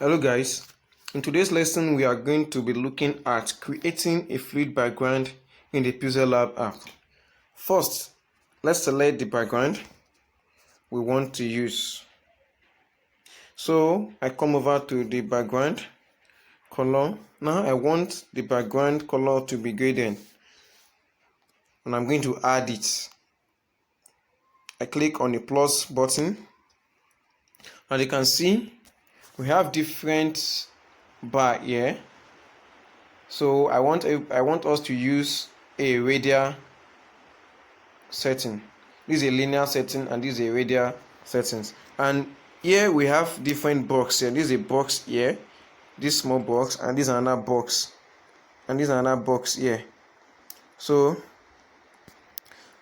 Hello guys, in today's lesson we are going to be looking at creating a fluid background in the PixelLab app. First, let's select the background we want to use. So I come over to the background color. Now I want the background color to be gradient and I'm going to add it. I click on the plus button and you can see we have different bar here. So I want us to use a radial setting. This is a linear setting and this is a radial settings. And here we have different boxes here. This is a box here, this small box, and this is another box, and this is another box here. So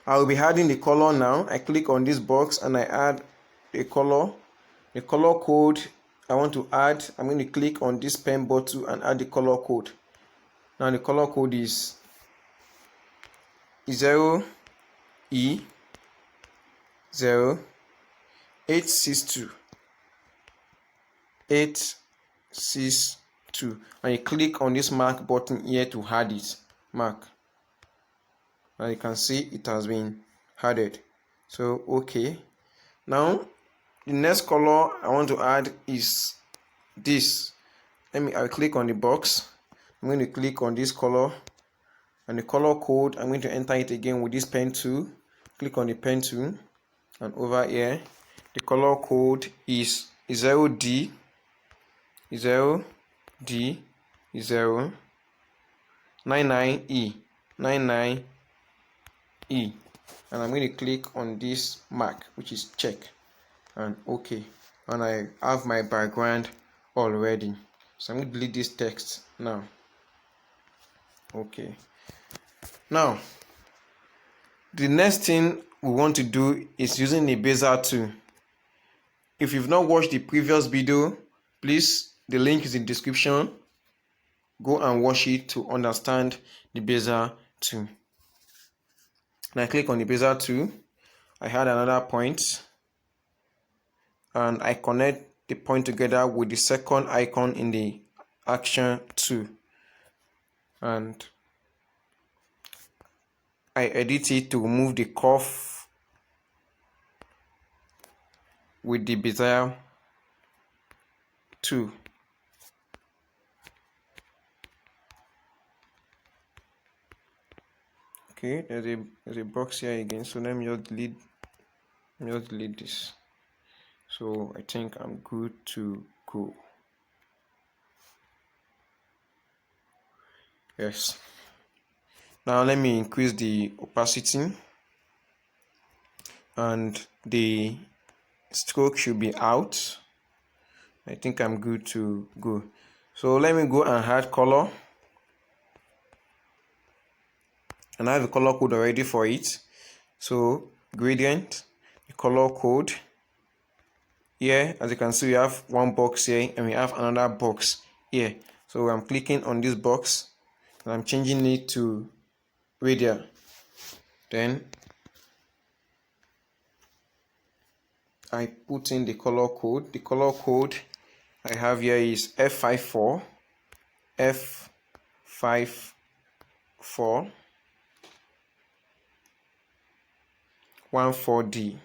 I will be adding the color now. I click on this box and I add a color. The color code I want to add, I'm going to click on this pen button and add the color code. Now the color code is 0E0862 and you click on this mark button here to add it. Mark. Now you can see it has been added. So okay. Now the next color I want to add is this. I'll click on the box. I'm going to click on this color and the color code. I'm going to enter it again with this pen tool. Click on the pen tool and over here the color code is 0D 99E and I'm going to click on this mark which is check and okay, and I have my background already. So I'm going to delete this text now. Okay, now the next thing we want to do is using the bezier tool. If you've not watched the previous video, please, the link is in the description. Go and watch it to understand the bezier tool. Now I click on the bezier tool. I add another point and I connect the point together with the second icon in the action tool. And I edit it to remove the curve with the bezier tool. Okay, there's a box here again, so let me just delete this. So I think I'm good to go. Yes. Now let me increase the opacity and the stroke should be out. I think I'm good to go. So let me go and add color. And I have a color code already for it. So gradient, the color code. Here, as you can see, we have one box here and we have another box here. So I'm clicking on this box and I'm changing it to radial. Then I put in the color code. The color code I have here is F54 14D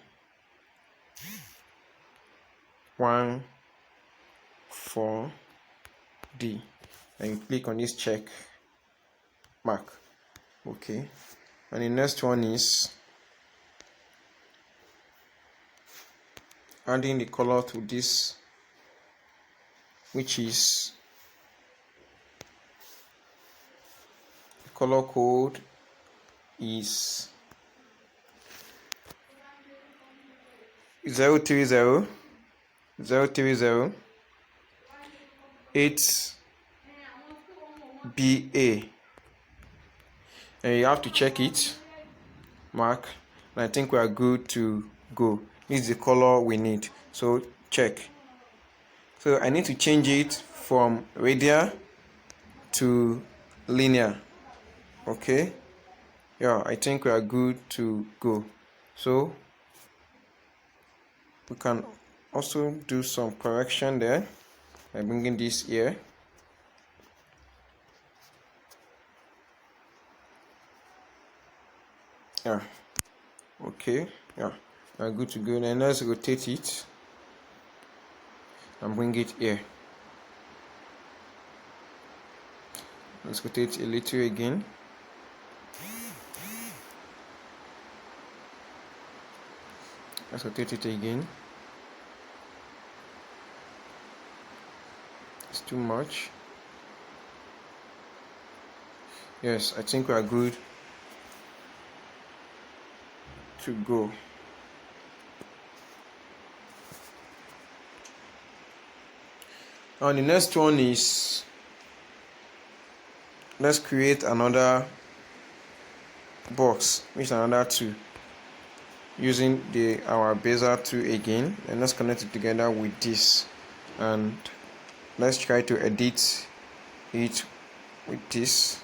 14D and you click on this check mark. Okay, and the next one is adding the color to this, which is the color code is 030 8BA, and you have to check it, mark, and I think we are good to go. This is the color we need, so check. So I need to change it from radial to linear. Okay, yeah, I think we are good to go. So we can also do some correction there. by bringing this here. Yeah, okay, yeah, we're good to go. Then let's rotate it and bring it here. Let's rotate a little again. Let's rotate it again. It's too much. Yes, I think we are good to go. Now the next one is, let's create another box, which is another 2, using our bezier tool again, and let's connect it together with this, and let's try to edit it with this.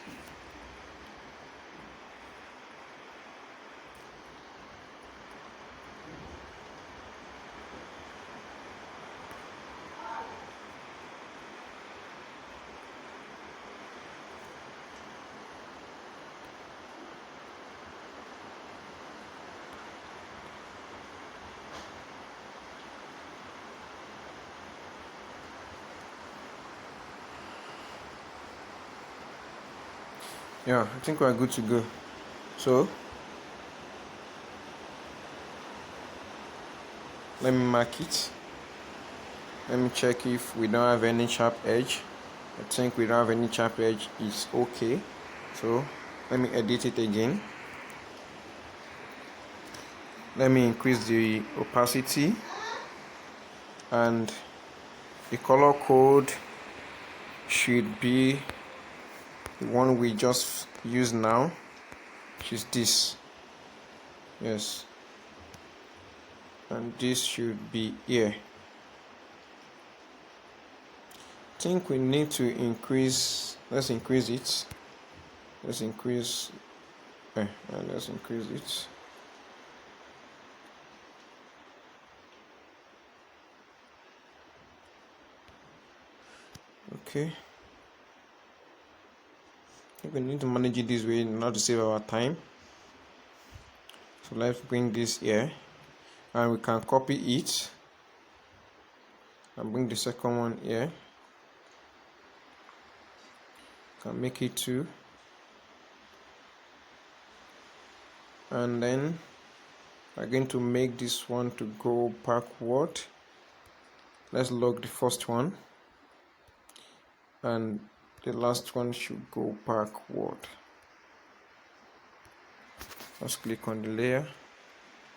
Yeah, I think we're good to go. So let me mark it. Let me check if we don't have any sharp edge. I think we don't have any sharp edge. It's okay. So let me edit it again. Let me increase the opacity, and the color code should be the one we just used now, which is this. Yes, and this should be here. I think we need to increase. Let's increase it. Let's increase it. Okay, I think we need to manage it this way not to save our time. So let's bring this here, and we can copy it and bring the second one here. Can make it 2, and then we're going to make this one to go backward. Let's lock the first one, and the last one should go backward. Let's click on the layer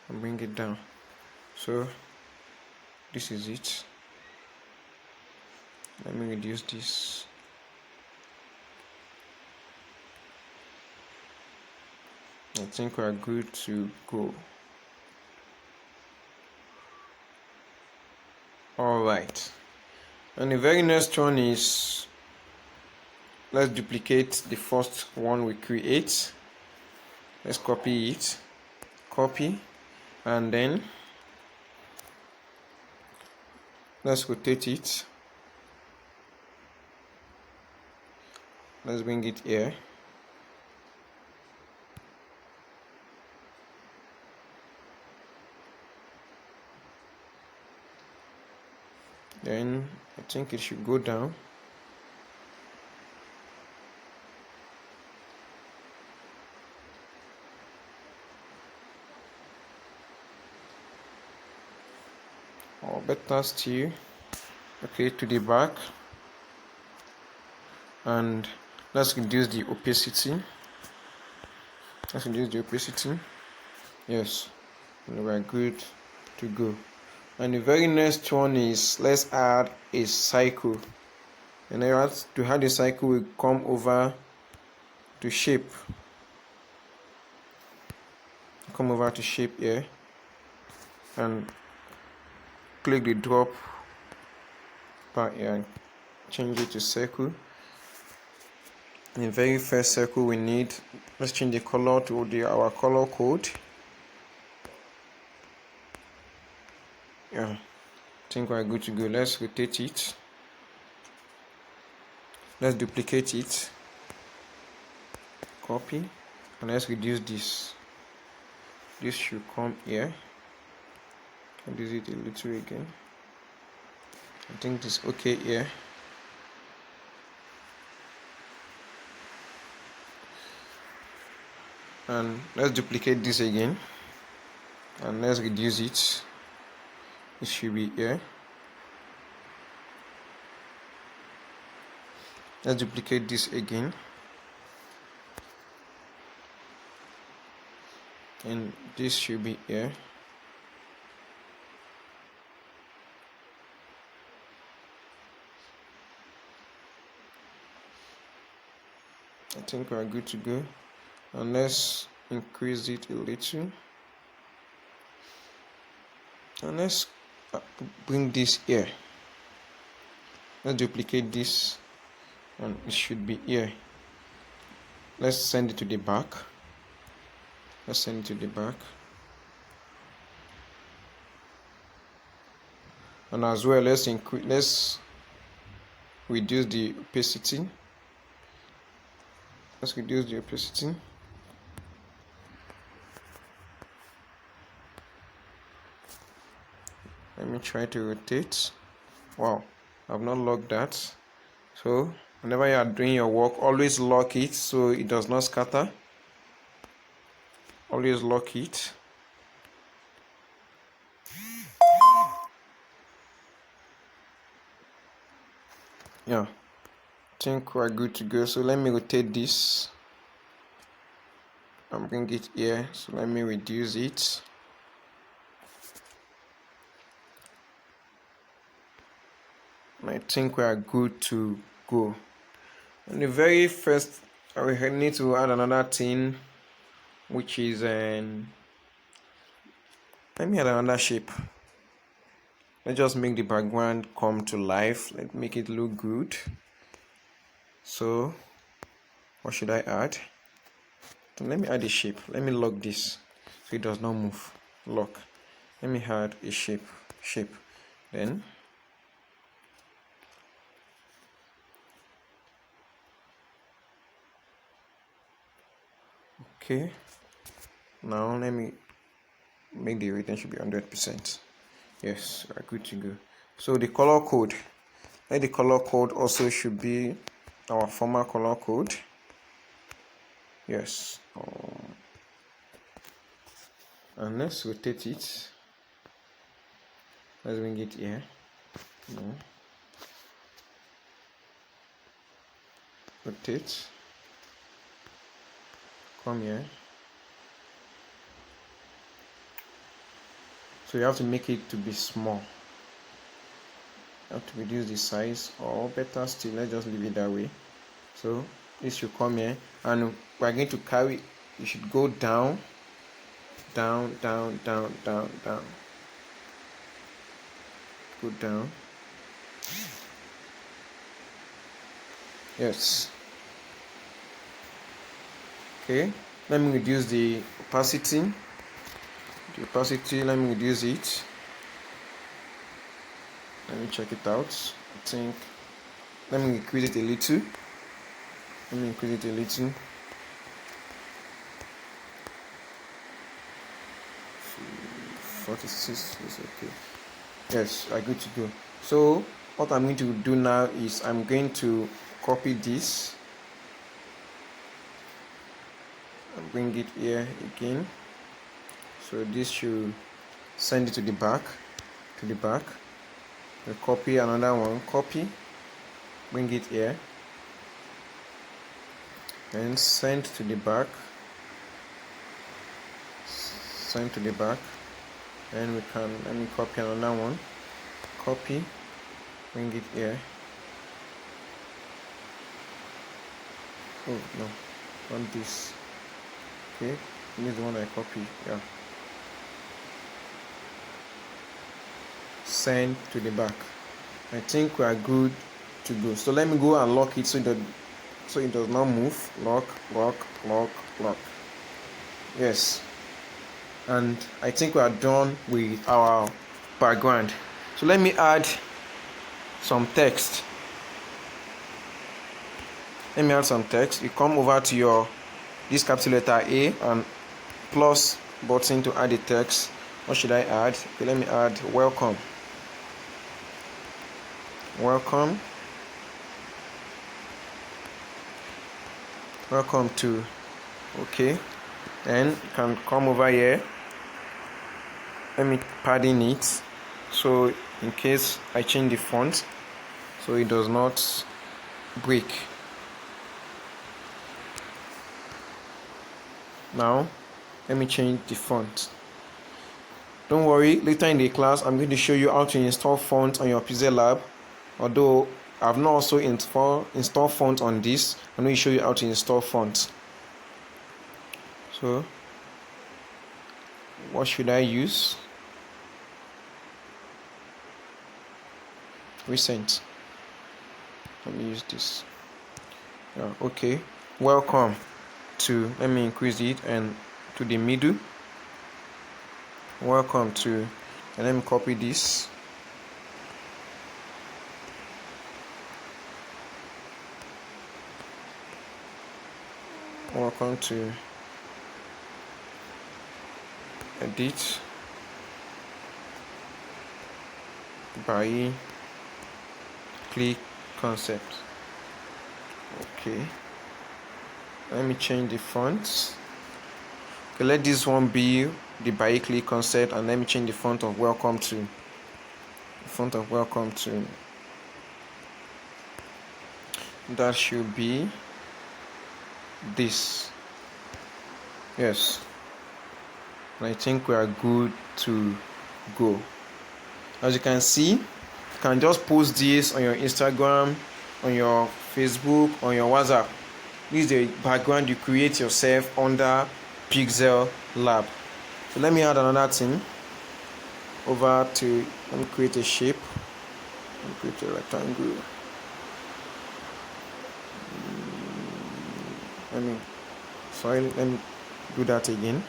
and bring it down. So this is it. Let me reduce this. I think we are good to go. Alright, and the very next one is, let's duplicate the first one we create. Let's copy it, and then let's rotate it. Let's bring it here. Then I think it should go down. Or better still, okay, to the back, and let's reduce the opacity. Yes, and we're good to go. And the very next one is, let's add a cycle. And to add a cycle, we come over to shape. Come over to shape here, and click the drop bar here and change it to circle. In the very first circle we need, let's change the color to our color code. Yeah, I think we're good to go. Let's rotate it Let's duplicate it, copy, and let's reduce this. This should come here. Reduce it a little again. I think it's okay here. And let's duplicate this again, and let's reduce it. It should be here. Let's duplicate this again, and this should be here. I think we are good to go. And let's increase it a little, and let's bring this here. Let's duplicate this, and it should be here. Let's send it to the back. Let's send it to the back. And as well, let's reduce the opacity. Let's reduce the opacity. Let me try to rotate. Wow, I've not locked that. So whenever you are doing your work, always lock it so it does not scatter. Always lock it. Yeah, I think we're good to go. So let me rotate this and bring it here. So let me reduce it. I think we are good to go. And the very first, I need to add another thing, which is let me add another shape. Let's just make the background come to life. Let's make it look good. So what should I add? So let me add a shape. Let me lock this so it does not move. Lock. Let me add a shape. Then okay, now let me make the retention should be 100%. Yes, we are good to go. So the color code, let the color code also should be our former color code. Yes, and let's rotate it. Let's bring it here. No. Rotate. Come here. So you have to make it to be small. You have to reduce the size, or better still, let's just leave it that way. So this should come here, and we're going to carry. You should go down, down, down, down, down, down. Go down. Yes. Okay. Let me reduce the opacity. Let me reduce it. Let me check it out. I think let me increase it a little. 46 is okay. Yes, I'm good to go. So what I'm going to do now is I'm going to copy this and bring it here again. So this should send it to the back. We'll copy another one, bring it here, and send to the back, and let me copy another one, bring it here. Oh no, not this. Okay, this is the one I copied. Yeah. Send to the back. I think we are good to go. So let me go and lock it so it does not move. Lock. Yes. And I think we are done with our background. So let me add some text. let me add some text. You come over to this capital letter A and plus button to add the text. What should I add? Okay, let me add welcome. Welcome to. Okay, then you can come over here. Let me padding it so in case I change the font so it does not break. Now let me change the font. Don't worry, later in the class I'm going to show you how to install fonts on your PixelLab. Although I've not also installed font on this, I'm going to show you how to install fonts. So what should I use? Recent. Let me use this. Yeah, okay. Welcome to, let me increase it and to the middle. Welcome to, and let me copy this. Welcome to edit by click concept. Okay, let me change the fonts. Okay, let this one be the by click concept, and let me change the font of welcome to. That should be this. Yes, I think we are good to go. As you can see, you can just post this on your Instagram, on your Facebook, on your WhatsApp. This is the background you create yourself under PixelLab. So let me add another thing over to, let me create a shape. Let me create a rectangle. Let me do that again.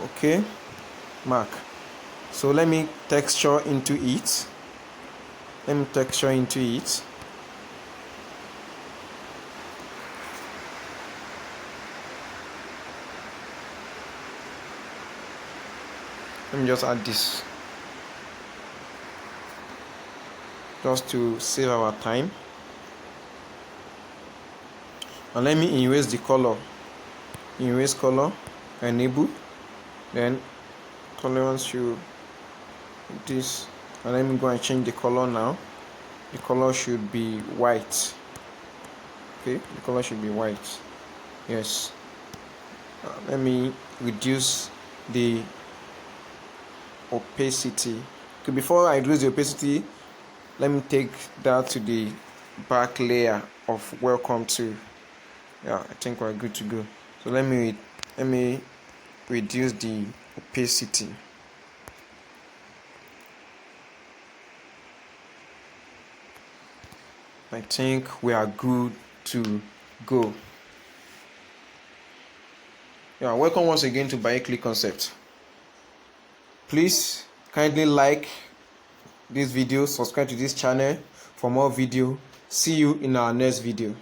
Okay, mark. So let me texture into it. Let me just add this just to save our time. And let me erase the color. Erase color, enable, then tolerance should this, and let me go and change the color now. The color should be white. Okay, the color should be white. Yes. Let me reduce the opacity. Okay, before I reduce the opacity, let me take that to the back layer of welcome to. Yeah, I think we're good to go. So let me reduce the opacity. I think we are good to go. Yeah, welcome once again to Click Concept. Please kindly like this video, subscribe to this channel for more video. See you in our next video.